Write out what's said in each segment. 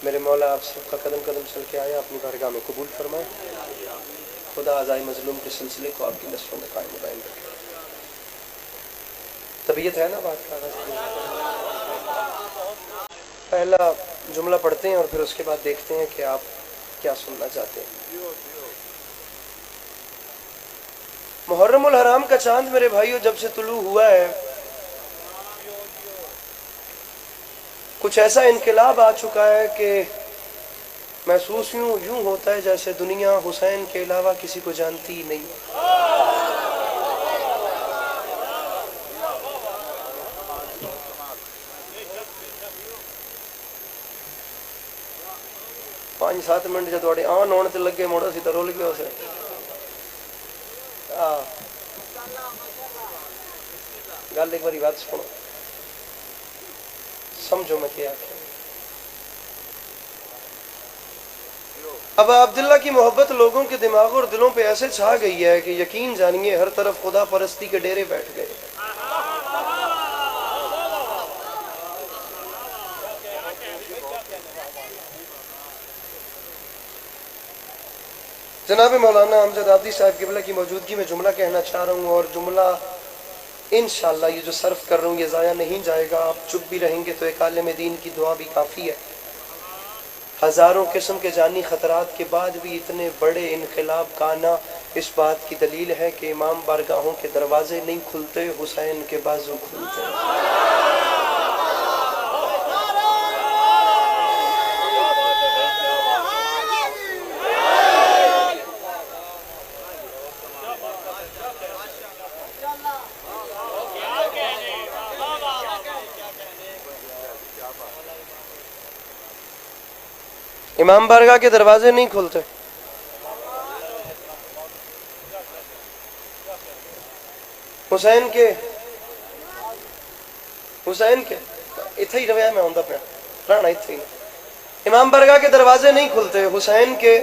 मेरे मौला आप सबका कदम कदम चल के आया, अपनी बारगाह में कबूल फरमाए। खुदा आज़ाई मजलूम के सिलसिले को आपकी नस्लों में कायम दायम रखे। तबीयत है ना बात का? पहला जुमला पढ़ते हैं और फिर उसके बाद देखते हैं कि आप क्या सुनना चाहते हैं। मुहर्रमुल हराम का चांद मेरे भाइयों जब से तुलू हुआ है, कुछ ऐसा इनकलाब आ चुका है कि महसूस यूं होता है जैसे दुनिया हुसैन के अलावा किसी को जानती ही नहीं। 5-7 मिनट जो थोड़े आन आने ते लगे मुड़ असीं तो रुल गए उसे। गल एक बारी बात सुनो, समझो मैं क्या आख्या। अब अब्दुल्ला की मोहब्बत लोगों के दिमाग और दिलों पे ऐसे छा गई है कि यकीन जानिए हर तरफ खुदा परस्ती के डेरे बैठ गए। जनाब मौलाना अमजद आबदी साहब क़िबला की मौजूदगी में जुमला कहना चाह रहा हूँ, और जुमला इंशाअल्लाह ये जो सर्फ कर रहा हूँ ये ज़ाया नहीं जाएगा। आप चुप भी रहेंगे तो एक आलिम दीन की दुआ भी काफ़ी है। हज़ारों किस्म के जानी ख़तरात के बाद भी इतने बड़े इनकलाब का आना इस बात की दलील है कि इमाम बारगाहों के दरवाजे नहीं खुलते, हुसैन के बाजू खुलते हैं। इमाम बारगाह के दरवाजे नहीं खुलते। हुसैन के इथे ही रहा मैं आंदा पे रहना इथे ही। इमाम बारगाह के दरवाजे नहीं खुलते, हुसैन के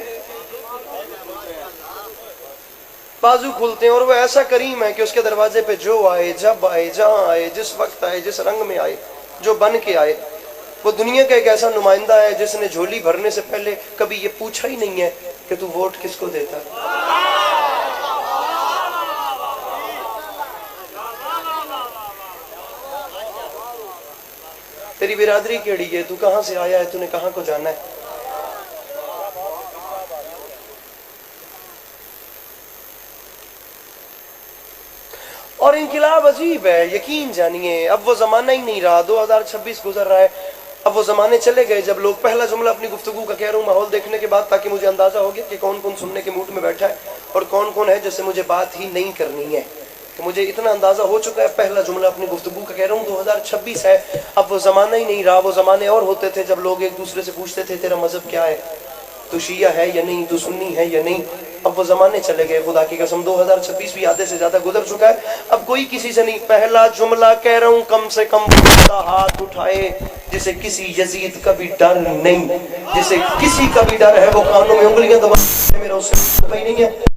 बाजू खुलते हैं। और वो ऐसा करीम है कि उसके दरवाजे पे जो आए, जब आए, जहां आए, जिस वक्त आए, जिस रंग में आए, जो बन के आए, वो दुनिया का एक ऐसा नुमाइंदा है जिसने झोली भरने से पहले कभी ये पूछा ही नहीं है कि तू वोट किसको देता है। तेरी बिरादरी केड़ी है, तू कहां से आया है, तूने कहां को जाना है। और इनकलाब अजीब है, यकीन जानिए अब वो जमाना ही नहीं रहा। 2026 गुजर रहा है, अब वो जमाने चले गए जब लोग, पहला जुमला अपनी गुफ्तगू का कह रहा हूँ माहौल देखने के बाद, ताकि मुझे अंदाजा हो गया कि कौन कौन सुनने के मूड में बैठा है और कौन कौन है जिससे मुझे बात ही नहीं करनी है। तो मुझे इतना अंदाजा हो चुका है, पहला जुमला अपनी गुफ्तगू का कह रहा हूँ 2026 है, अब वो जमाना ही नहीं रहा। वो जमाने और होते थे जब लोग एक दूसरे से पूछते थे तेरा मजहब क्या है, तू शिया है या नहीं, तू सुन्नी है या नहीं। अब वो जमाने चले गए, खुदा की कसम 2026 भी आधे से ज्यादा गुजर चुका है। अब कोई किसी से नहीं, पहला जुमला कह रहा हूँ कम से कम हाथ उठाए जिसे किसी यजीद का भी डर नहीं, जिसे किसी का भी डर है वो कानों में उंगलियां दबा, मेरा उससे नहीं है।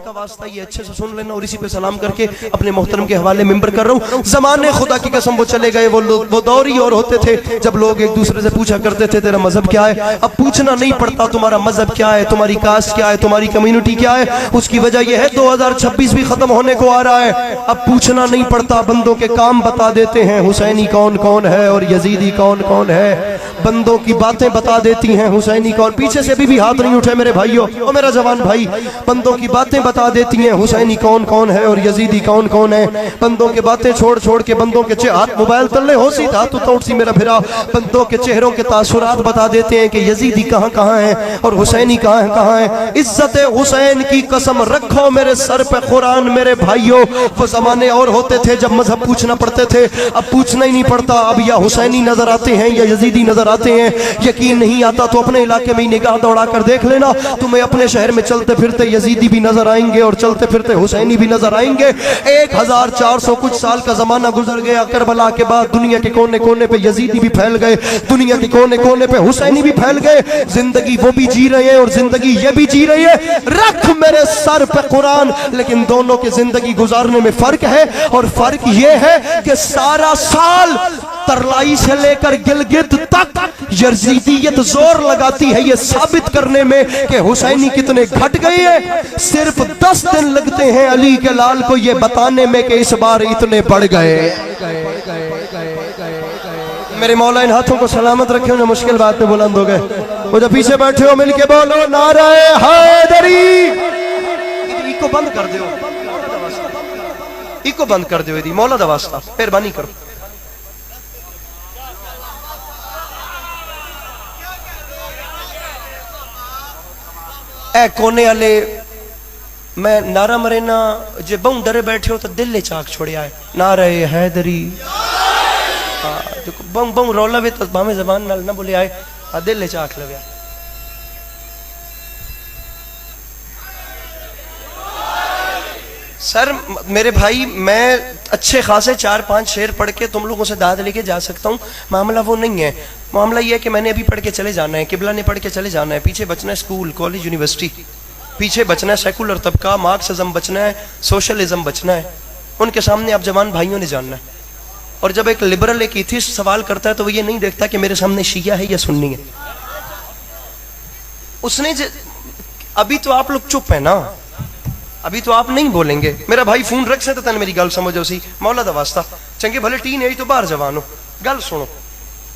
का वास्ता ये अच्छे से सुन लेना और इसी पे सलाम करके अपने मोहतरम के हवाले मिंबर कर रहा हूँ। जमाने खुदा की कसम वो चले गए, वो दौर ही और होते थे जब लोग एक दूसरे से पूछा करते थे तेरा मजहब क्या है। अब पूछना नहीं पड़ता तुम्हारा मजहब क्या है, तुम्हारी कास्ट क्या है, तुम्हारी कम्युनिटी क्या है। उसकी वजह यह है 2026 भी खत्म होने को आ रहा है, अब पूछना नहीं पड़ता, बंदों के काम बता देते हैं हुसैनी कौन कौन है और यजीदी कौन कौन है। बंदों की बातें बता देती हैं हुसैनी कौन। पीछे से भी हाथ नहीं उठे मेरे भाइयों, ओ मेरा जवान भाई, बंदों की बातें बता देती हैं हुसैनी कौन कौन है और यजीदी कौन कौन है। बंदों के बातें छोड़ छोड़ के बंदों के हाथ मोबाइल तले हो सी था तो सी मेरा फिरा, बंदों के चेहरों के तासुरात बता देते हैं कि यजीदी कहाँ कहाँ है और हुसैनी कहाँ है। इज्जत हुसैन की कसम रखो मेरे सर पे कुरान मेरे भाइयों, वो जमाने और होते थे जब मजहब पूछना पड़ते थे, अब पूछना ही नहीं पड़ता। अब या हुसैनी नजर आते हैं या यजीदी नजर आते हैं। यकीन नहीं आता तो अपने इलाके में निगाह दौड़ा कर देख लेना, तुम्हें अपने शहर में चलते फिरते यजीदी भी नजर आएंगे और चलते फिरते हुसैनी भी नजर आएंगे। 1400 कुछ साल का जमाना गुजर गया, करबला के बाद दुनिया के कोने कोने पे यजीदी भी फैल गए, दुनिया के कोने कोने पे हुसैनी भी फैल गए। जिंदगी वो भी जी रहे हैं और जिंदगी ये भी जी रही है। रख मेरे सर पे कुरान, लेकिन दोनों की जिंदगी गुजारने में फर्क है, और फर्क ये है कि सारा साल तरलाई से लेकर गिलगित तक यजीदियत जोर लगाती है ये साबित करने में कि हुसैनी कितने घट गए हैं। सिर्फ 10 दिन लगते हैं अली के लाल को ये बताने में कि इस बार इतने बढ़ गए। मेरे मौला इन हाथों को सलामत रखे, उन्हें मुश्किल बात में बुलंद हो गए। वो जो पीछे बैठे हो मिलके बोलो नारे हैदरी। इको बंद कर दो, इको बंद कर दो, यदि मौला दा वास्ता मेहरबानी करो। ए कोने वाले मैं नारा मरेना जे बहु डरे बैठे हो तो दिल ले चाक छोड़िया है नारे हैदरी। बहु बहु रौला वे तो भावे जबान नाल ना बोले आए दिल ले चाक लव्या। सर मेरे भाई मैं अच्छे खासे 4-5 शेर पढ़ के तुम लोगों से दाद लेके जा सकता हूँ, मामला वो नहीं है। मामला ये है कि मैंने अभी पढ़ के चले जाना है, किबला ने पढ़ के चले जाना है, पीछे बचना है स्कूल कॉलेज यूनिवर्सिटी, पीछे बचना है सेकुलर तबका, मार्क्सिज्म बचना है, सोशलिज्म बचना है। उनके सामने आप जवान भाइयों ने जानना है। और जब एक लिबरल एक एथिस्ट सवाल करता है तो वो ये नहीं देखता कि मेरे सामने शिया है या सुन्नी है। उसने अभी तो आप लोग चुप है ना, अभी तो आप नहीं बोलेंगे। मेरा भाई फोन रख से तन मेरी गल समझो सी मौला दा वास्ता चंगे भले टीन एज तो बाहर जवान हो, गल सुनो।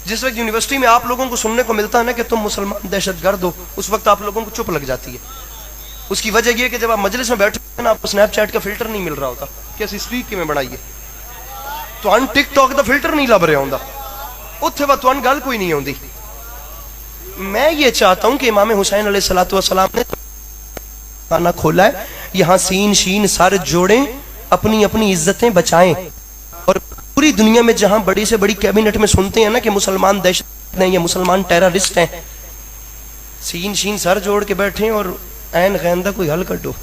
जिस वक्त यूनिवर्सिटी में आप लोगों को सुनने को मिलता है ना कि तुम मुसलमान दहशतगर्द हो, उस वक्त आप लोगों को चुप लग जाती है। उसकी वजह यह कि जब आप मजलिस में बैठे ना आपको स्नैपचैट का फिल्टर नहीं मिल रहा होता कि असं स्ट्रीक किमें बनाइए, तो टिकटॉक का फिल्टर नहीं लभ रहा होंदा, उत्थे वह तुहानू गल कोई नहीं आउंदी। मैं ये चाहता हूं कि इमाम हुसैन अलैहिस्सलातु वस्सलाम ने खाना खोला है, यहां सीन शीन सर जोड़ें, अपनी अपनी इज्जतें बचाएं। और पूरी दुनिया में जहां बड़ी से बड़ी कैबिनेट में सुनते हैं ना कि मुसलमान दहशत हैं या मुसलमान टेररिस्ट हैं, सीन शीन सर जोड़ के बैठे और ऐन गैंदा कोई हल कर दो।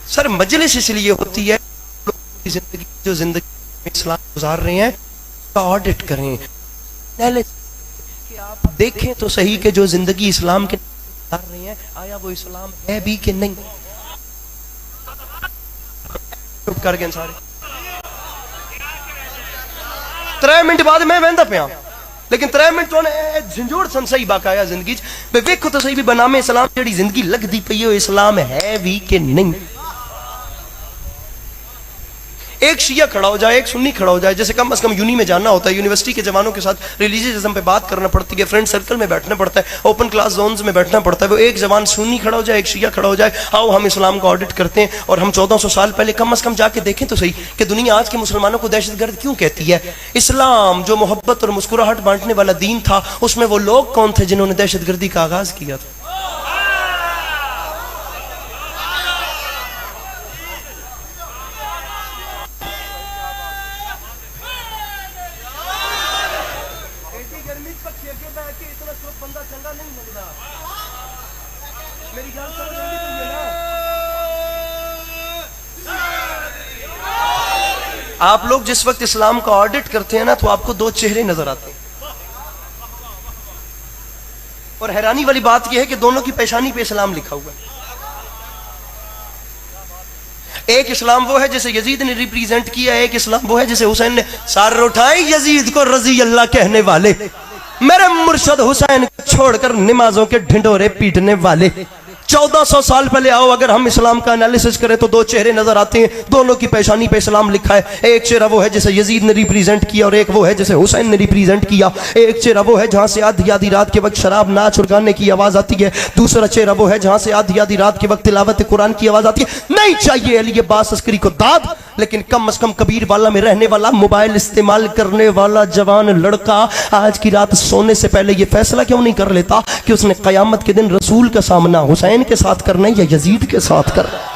सर मजलिस इसलिए होती है जिंदगी जो जिंदगी में इस्लाम गुजार रहे हैं उसका ऑडिट करें, कि आप देखें तो सही कि जो जिंदगी इस्लाम के गुजार रहे हैं आया वो इस्लाम है भी कि नहीं। चुप कर गए सारे। 3 मिनट बाद मैं वहदा पिया, लेकिन 3 मिनट तो झंझोड़ सन सही बाकाया जिंदगी वेखो तो सही भी बनामे इस्लाम जी जिंदगी लगती पई है इस्लाम है भी कि नहीं। एक शिया खड़ा हो जाए, एक सुन्नी खड़ा हो जाए, जैसे कम से कम यूनी में जाना होता है, यूनिवर्सिटी के जवानों के साथ रिलीजियसम पे बात करना पड़ती है, फ्रेंड सर्कल में बैठना पड़ता है, ओपन क्लास जोन्स में बैठना पड़ता है। वो एक जवान सुन्नी खड़ा हो जाए, एक शिया खड़ा हो जाए, आओ हम इस्लाम का ऑडिट करते हैं और हम 1400 साल पहले कम से कम जाके देखें तो सही कि दुनिया आज के मुसलमानों को दहशतगर्द क्यों कहती है। इस्लाम जो मोहब्बत और मुस्कुराहट बांटने वाला दीन था, उसमें वो लोग कौन थे जिन्होंने दहशतगर्दी का आगाज किया था। आप लोग जिस वक्त इस्लाम का ऑडिट करते हैं ना तो आपको 2 चेहरे नजर आते हैं, और हैरानी वाली बात यह है कि दोनों की पेशानी पे इस्लाम लिखा हुआ है। एक इस्लाम वो है जिसे यजीद ने रिप्रेजेंट किया है, एक इस्लाम वो है जिसे हुसैन ने सर उठाई यजीद को रजी अल्लाह कहने वाले, मेरे मुर्शद हुसैन छोड़कर नमाजों के ढिंडोरे पीटने वाले। 1400 साल पहले आओ अगर हम इस्लाम का एनालिसिस करें तो 2 चेहरे नजर आते हैं, दोनों की पेशानी पे इस्लाम लिखा है। एक चेहरा वो है जिसे यजीद ने रिप्रेजेंट किया और एक वो है जिसे हुसैन ने रिप्रेजेंट किया। एक चेहरा वो है जहां से आधी आधी रात के वक्त शराब नाच और गाने की आवाज आती है, दूसरा चेहरा वो है जहां से आधी आधी रात के वक्त तिलावत कुरान की आवाज आती है। नहीं चाहिए अली अब्बास अस्करी को दाद, लेकिन कम से कम कबीर वाला में रहने वाला मोबाइल इस्तेमाल करने वाला जवान लड़का आज की रात सोने से पहले यह फैसला क्यों नहीं कर लेता कि उसने कयामत के दिन रसूल का सामना हुसैन के साथ करना है या यजीद के साथ करना है।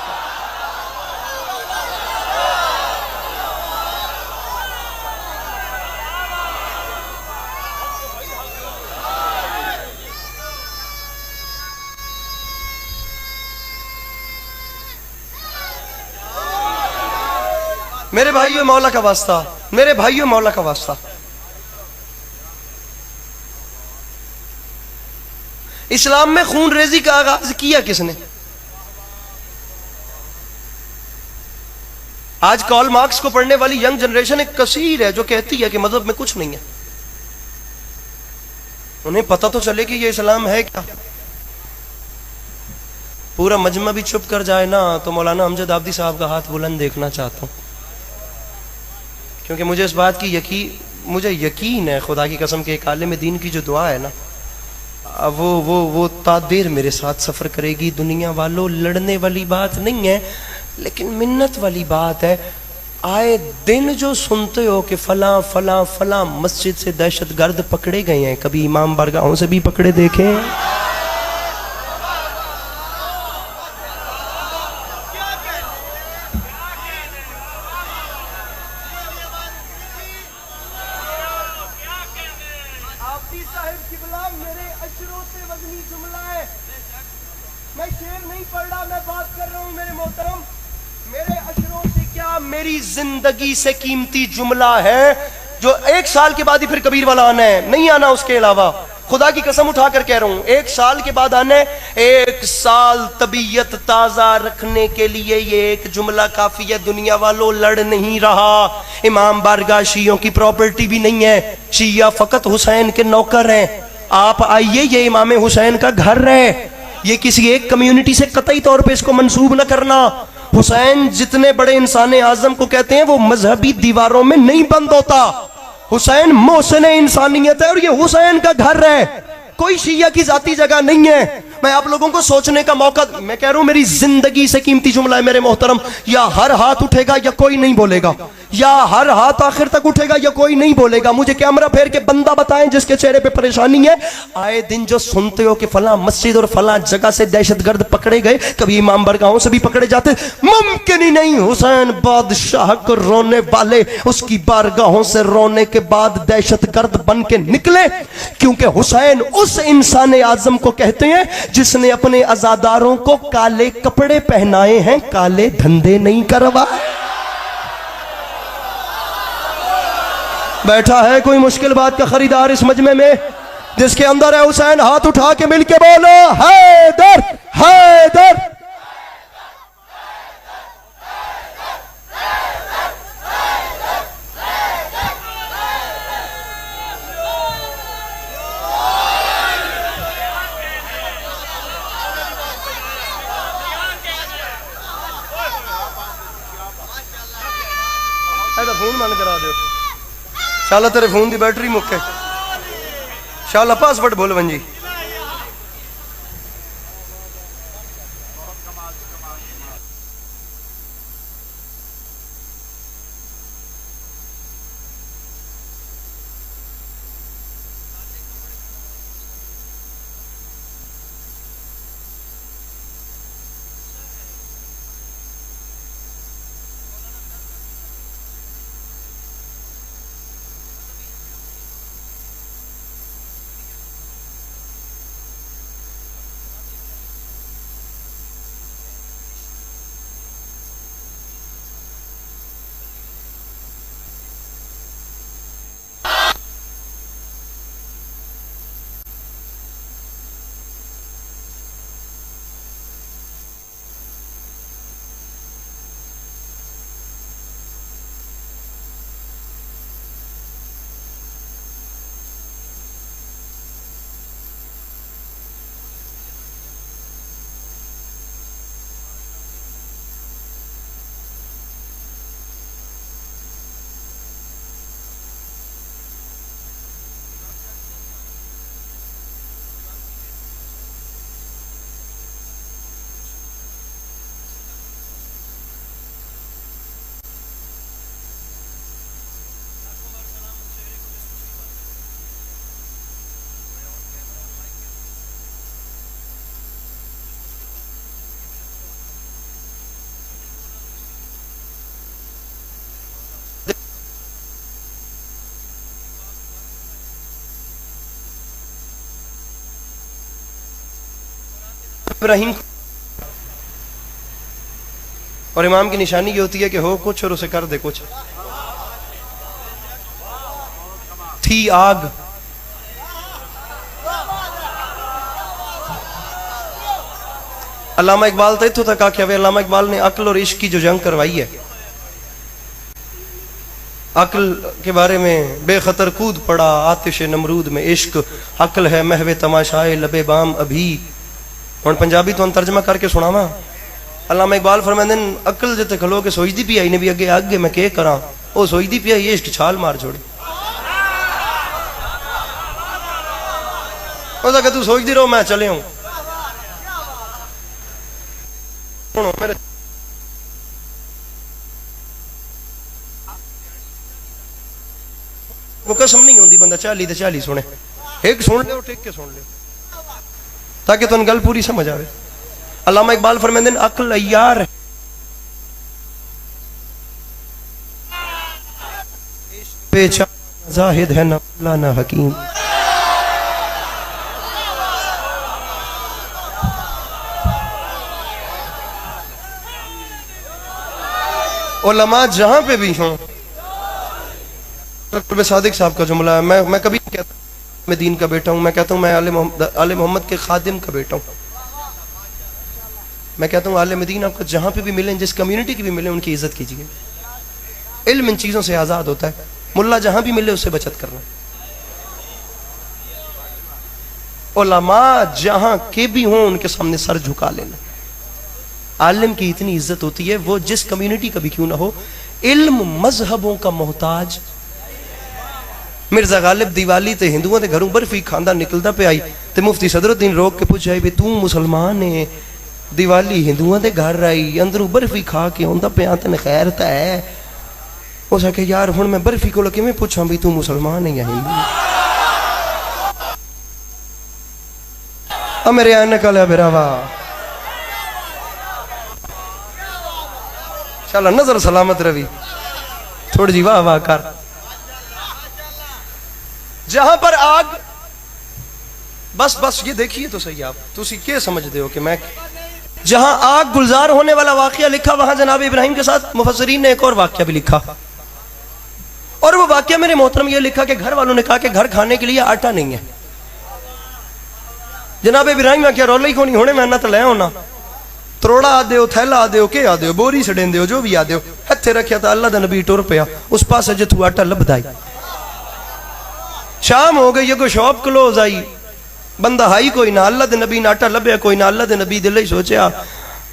मेरे भाइयों मौला का वास्ता, मेरे भाइयों मौला का वास्ता, इस्लाम में खून रेजी का आगाज किया किसने? आज कार्ल मार्क्स को पढ़ने वाली यंग जनरेशन एक कसीर है जो कहती है कि मजहब में कुछ नहीं है। उन्हें पता तो चले कि ये इस्लाम है क्या। पूरा मजमा भी चुप कर जाए ना तो मौलाना अमजद आबदी साहब का हाथ बुलंद देखना चाहता हूं, क्योंकि मुझे इस बात की मुझे यकीन है खुदा की कसम के एक आलिम दीन की जो दुआ है ना वो तादेर मेरे साथ सफर करेगी। दुनिया वालों, लड़ने वाली बात नहीं है लेकिन मिन्नत वाली बात है। आए दिन जो सुनते हो कि फला फला फला मस्जिद से दहशतगर्द पकड़े गए हैं, कभी इमाम बारगाहों से भी पकड़े देखे हैं? मैं शेर नहीं पढ़ रहा, मैं बात कर रहा हूं मेरे मोहतरम। मेरे अशरों से क्या, मेरी जिंदगी से कीमती जुमला है जो एक साल के बाद ही फिर कबीर वाला आना है, नहीं आना उसके अलावा। खुदा की कसम उठाकर कह रहा हूं, एक साल के बाद आना है। एक साल तबीयत ताजा रखने के लिए ये एक जुमला काफी है। दुनिया वालों, लड़ नहीं रहा। इमाम बारगाह शियों की प्रॉपर्टी भी नहीं है, शिया फकत हुसैन के नौकर हैं। आप आइए, ये इमाम हुसैन का घर है। ये किसी एक कम्युनिटी से कतई तौर पे इसको मंसूब न करना। हुसैन जितने बड़े इंसान आजम को कहते हैं वो मजहबी दीवारों में नहीं बंद होता। हुसैन मोहसिन इंसानियत है और ये हुसैन का घर है, कोई शिया की जाती जगह नहीं है। मैं आप लोगों को सोचने का मौका, मैं कह रहा हूं मेरी जिंदगी से कीमती जुमला है मेरे मोहतरम। या हर हाथ उठेगा या कोई नहीं बोलेगा, या हर हाथ आखिर तक उठेगा या कोई नहीं बोलेगा। मुझे कैमरा फेर के बंदा बताएं जिसके चेहरे पे परेशानी है। आए दिन जो सुनते हो कि फला मस्जिद और फला जगह से दहशतगर्द पकड़े गए, कभी इमाम बारगाहों से भी पकड़े जाते, मुमकिन ही नहीं। हुसैन बादशाह को रोने वाले उसकी बारगाहों से रोने के बाद दहशतगर्द बन के निकले, क्योंकि हुसैन उस इंसान आजम को कहते हैं जिसने अपने अजादारों को काले कपड़े पहनाए हैं, काले धंधे नहीं करवाए। बैठा है कोई मुश्किल बात का खरीदार इस मजमे में जिसके अंदर है हुसैन? हाथ उठा के मिलके बोलो, हैदर हैदर। फोन बंद करा दो शाला, तेरे फोन की बैटरी मुक्के शाला। पासवर्ड बोल वंजी। इब्राहिम और इमाम की निशानी ये होती है कि हो कुछ और उसे कर दे कुछ। थी आग, अल्लामा इकबाल तो इत्थों तक आख्या वे, अल्लामा इकबाल ने अक्ल और इश्क की जो जंग करवाई है अक्ल के बारे में बेखतर कूद पड़ा आतिश नमरूद में इश्क, अक्ल है महवे तमाशाए लबे बाम अभी। और पंजाबी तो तर्जमा करके सुनावा। अल्लामा इकबाल फरमाते हैं अक्ल जिते खलो के सोचती पी आई ने भी अगे आगे मैं के करा, वो सोचती पी आई इश्क छाल मार छोड़ी। कि तू सोचती रहो मैं चले हूं। मेरे वो कसम नहीं होती बंदा 40 ते 40 सुने, एक सुन ले टेक के सुन ले ताकि तुम गल पूरी समझ आवे। अल्लामा इकबाल फरमाते हैं अक्ल अय्यार बेचारा जाहिद है ना हकीम। उलमा जहां पे भी हों, सादिक साहब का जुमला है, मैं कभी नहीं कहता मैं दीन का बेटा हूं, मैं कहता हूं मैं आले मोहम्मद के खादिम का बेटा हूं। मैं कहता हूं आले मदीना आपको जहां पे भी मिले, जिस कम्युनिटी की भी मिले, उनकी इज्जत कीजिए। इल्म इन चीजों से आजाद होता है। मुल्ला जहां भी मिले उससे बचत करना। उलमा जहां के भी हों उनके सामने सर झुका लेना। आलिम की इतनी इज्जत होती है, वो जिस कम्युनिटी का भी क्यों ना हो। इल्म मजहबों का मोहताज। मिर्जा गालिब दिवाली ते हिंदुओं के घरों बर्फी खांदा निकलता पे आई ते मुफ्ती सदरुद्दीन रोक के पूछा भी तू मुसलमान है, दिवाली हिंदुओं के घर आई, अंदरों बर्फी खा के आंदा पिया, तेन खैर तो है। उस आखे यार हुण मैं बर्फी को किवें पूछां भी तू मुसलमान है या हिंदू। मेरे ऐनक वाला बिरावा चला नजर सलामत रवि, थोड़ी जी वाह वाह कर। जहां पर आग, बस बस ये देखिए तो सही आप, तुसी क्या समझते हो कि मैं, जहां आग गुलजार होने वाला वाकया लिखा वहां जनाब इब्राहिम के साथ मुफस्सरीन ने एक और वाकया भी लिखा। और वो वाकया मेरे मोहतरम ये लिखा कि घर वालों ने कहा कि घर खाने के लिए आटा नहीं है। जनाब इब्राहिम ने क्या रौला ही कोनी होने, मैं तो ले होना त्रोड़ा आ दो, थैला आ दो, के आ दो, बोरी छड़ें दो, जो भी आ दो, हथे रखिया तो अल्लाह दा नबी टुर पिया उस पास जिथू आटा लभदाई। शाम हो गई, अगो शॉप क्लोज आई, बंदा हाई कोई ना, अल्लाह दे नबी ने आटा लभ्या कोई ना। अल्लाह दे नबी दिल ही सोचा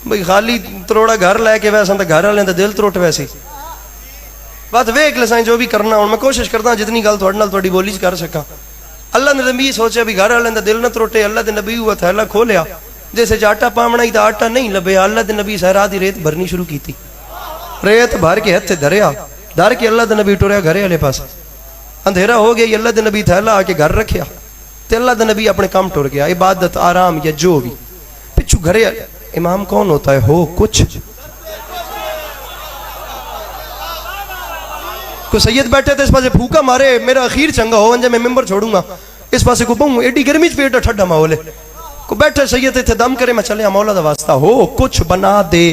भाई खाली त्रोड़ा घर लैके वैसा तो घर वाले दिल त्रुट वैसे बात वेख ले साईं जो भी करना। हूँ मैं कोशिश करता जितनी गल थोड़े नाल थोड़ी बोली कर सका। अल्लाह ने नबी सोचा भी घर वाले दिल न त्रुटे। अल्लाह दे नबी हुआ थैला खोलिया, जैसे आटा पावना ही तो आटा नहीं लभे। अल्लाह दे नबी सहरा दी रेत भरनी शुरू की, रेत भर के हथे धरिया, धर के अल्लाह दे नबी टुरया घरे वाले पास। अंधेरा हो गया, अल्लाह दे नबी थैला आके घर रखिया ते अल्लाह दे नबी अपने काम टुर गया, इबादत आराम या जो भी। पिछू घरे इमाम कौन होता है, हो कुछ को सैयद बैठे थे इस पास फूका मारे, मेरा अखीर चंगा हो मैं मेंबर छोड़ूंगा, इस पास को बहु एडी गर्मी पेट ठंडा माहौल है को बैठे सैयद इतने दम करे, मैं चले मौला दा वास्ता हो कुछ बना दे।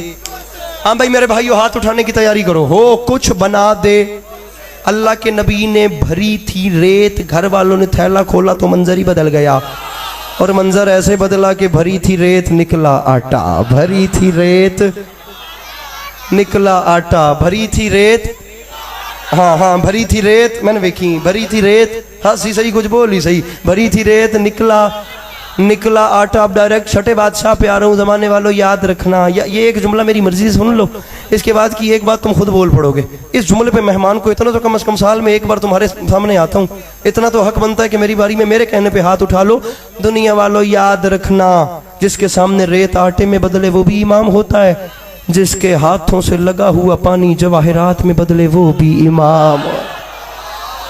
हाँ भाई मेरे भाइयों हाथ उठाने की तैयारी करो, हो कुछ बना दे। अल्लाह के नबी ने भरी थी रेत, घर वालों ने थैला खोला तो मंजर ही बदल गया। और मंजर ऐसे बदला कि भरी थी रेत निकला आटा, भरी थी रेत निकला आटा, भरी थी रेत, हाँ हाँ भरी थी रेत, मैंने देखी भरी थी रेत, हाँ सी सही कुछ बोली सही, भरी थी रेत निकला आटा। अब डायरेक्ट छठे बादशाह पे आ रहा हूँ, जमाने वालों याद रखना, ये एक जुमला मेरी मर्जी से सुन लो, इसके बाद की एक बात तुम खुद बोल पड़ोगे। इस जुमले पे मेहमान को इतना तो कम से कम साल में एक बार तुम्हारे सामने आता हूँ, इतना तो हक बनता है कि मेरी बारी में मेरे कहने पे हाथ उठा लो। दुनिया वालों याद रखना, जिसके सामने रेत आटे में बदले वो भी इमाम होता है, जिसके हाथों से लगा हुआ पानी जवाहिरात में बदले वो भी इमाम।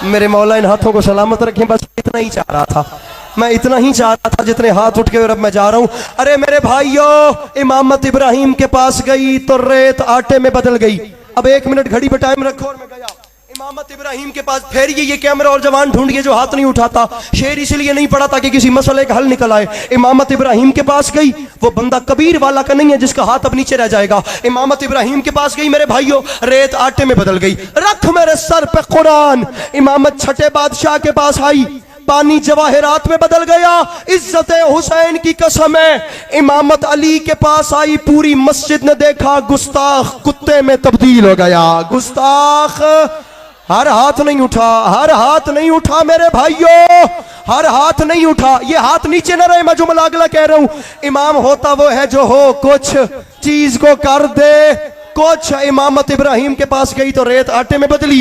मेरे मौला इन हाथों को सलामत रखें, बस इतना ही चाह रहा था, मैं इतना ही चाह रहा था जितने हाथ उठ के और अब मैं जा रहा हूं। अरे मेरे भाइयों, इमामत इब्राहिम के पास गई तो रेत आटे में बदल गई। अब 1 मिनट घड़ी पे टाइम रखो और मैं गया इमामत इब्राहिम के पास। फेरिए ये कैमरा और जवान ढूंढिए जो हाथ नहीं उठाता। शेर इसलिए नहीं पड़ा ताकि किसी मसले का हल निकल आए। इमामत इब्राहिम के पास गई, वो बंदा कबीर वाला का नहीं है जिसका हाथ अब नीचे रह जाएगा। इमामत इब्राहिम के पास गई मेरे भाइयों, रेत आटे में बदल गई। रख मेरे सर पे कुरान। इमामत छठे बादशाह के पास आई, पानी जवाहिरात में बदल गया। इज्जत हुसैन की कसम है, इमामत अली के पास आई, पूरी मस्जिद ने देखा, गुस्ताख कुत्ते में तब्दील हो गया। गुस्ताख हर हाथ नहीं उठा, हर हाथ नहीं उठा मेरे भाइयों, हर हाथ नहीं उठा। ये हाथ नीचे न रहे, मैं जुमला अगला कह रहा हूं। इमाम होता वो है जो हो कुछ चीज को कर दे कुछ। इमामत इब्राहिम के पास गई तो रेत आटे में बदली।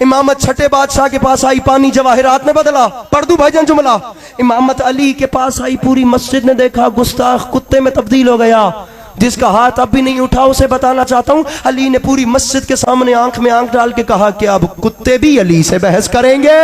इमामत छठे बादशाह के पास आई, पानी जवाहिरात में बदला। पढ़ दूं भाईजान जुमला। इमामत अली के पास आई, पूरी मस्जिद ने देखा गुस्ताख कुत्ते में तब्दील हो गया। जिसका हाथ अब भी नहीं उठा उसे बताना चाहता हूं, अली ने पूरी मस्जिद के सामने आंख में आंख डाल के कहा कि अब कुत्ते भी अली से बहस करेंगे।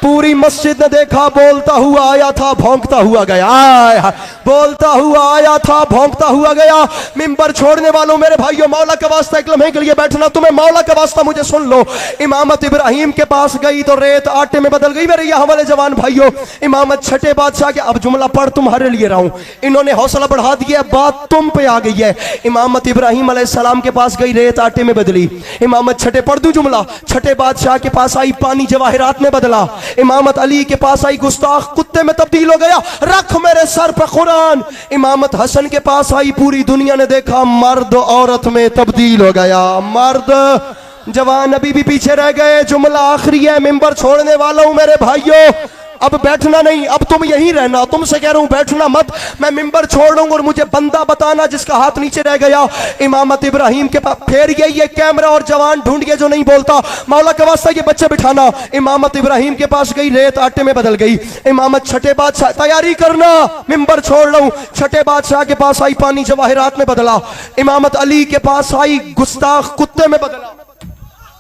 पूरी मस्जिद ने देखा, बोलता हुआ आया था, भौंकता हुआ गया। बोलता हुआ आया था, भौंकता हुआ गया। मिंबर छोड़ने वालों मेरे भाइयों, मौला का वास्ता एक लम्हे के लिए बैठना, तुम्हें मौला का वास्ता मुझे सुन लो। इमामत इब्राहिम के पास गई तो रेत आटे में बदल गई। मेरे यहाँ वाले जवान भाइयों, इमामत छठे बादशाह के, अब जुमला पढ़ तुम्हारे लिए रहा हूं। इन्होंने हौसला बढ़ा दिया, बात तुम पे आ गई है। इमामत इब्राहिम अलैहिस्सलाम के पास गई, रेत आटे में बदली। इमामत छठे, पढ़ दूं जुमला, छठे बादशाह के पास आई, पानी जवाहिरात में बदला। इमामत अली के पास आई, गुस्ताख कुत्ते में तब्दील हो गया। रख मेरे सर पर कुरान। इमामत हसन के पास आई, पूरी दुनिया ने देखा, मर्द औरत में तब्दील हो गया। मर्द जवान अभी भी पीछे रह गए। जुमला आखिरी है, मिंबर छोड़ने वाला हूं मेरे भाइयों, अब बैठना नहीं, अब तुम यहीं रहना। तुमसे कह रहा हूं बैठना मत, मैं मिंबर छोड़ दूंगा और मुझे बंदा बताना जिसका हाथ नीचे रह गया। इमामत इब्राहिम के पास फेर ये कैमरा और जवान ढूंढिए जो नहीं बोलता, मौला का वास्ता ये बच्चे बिठाना। इमामत इब्राहिम के पास गई, रेत आटे में बदल गई। इमामत छठे बादशाह, तैयारी करना, मिंबर छोड़ रहा हूं। छठे बादशाह के पास आई, पानी जवाहिरात में बदला। इमामत अली के पास आई, गुस्ताख कुत्ते में बदला।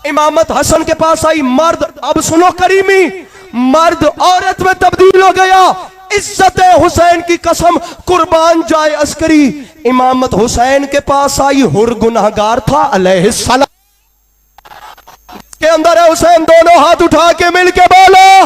इमामत हसन के पास आई, मर्द, अब सुनो करीमी, मर्द औरत में तब्दील हो गया। इज्जत हुसैन की कसम, कुर्बान जाए अस्करी। इमामत हुसैन के पास आई, हुर गुनाहगार था अलैहिस्सलाम के अंदर है हुसैन। दोनों हाथ उठा के मिलके बोलो